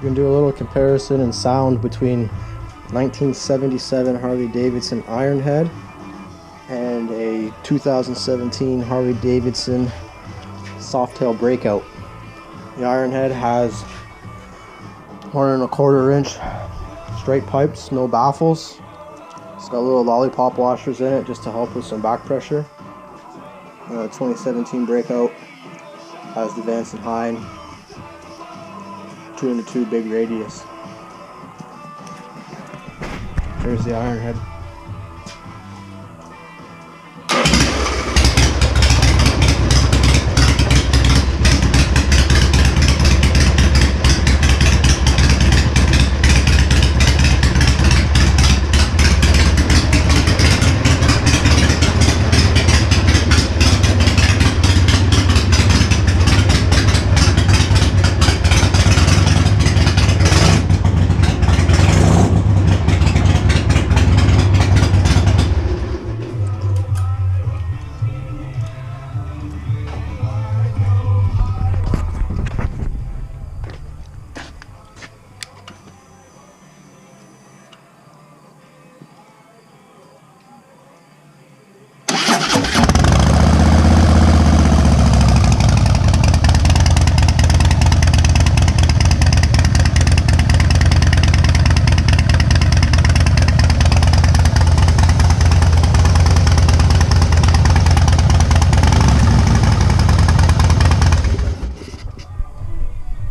We're going to do a little comparison in sound between 1977 Harley Davidson Ironhead and a 2017 Harley Davidson Softail Breakout. The Ironhead has 1¼ inch straight pipes, no baffles. It's got little lollipop washers in it just to help with some back pressure. The 2017 Breakout has the Vance and Hine 2x2 big radius. There's the Ironhead.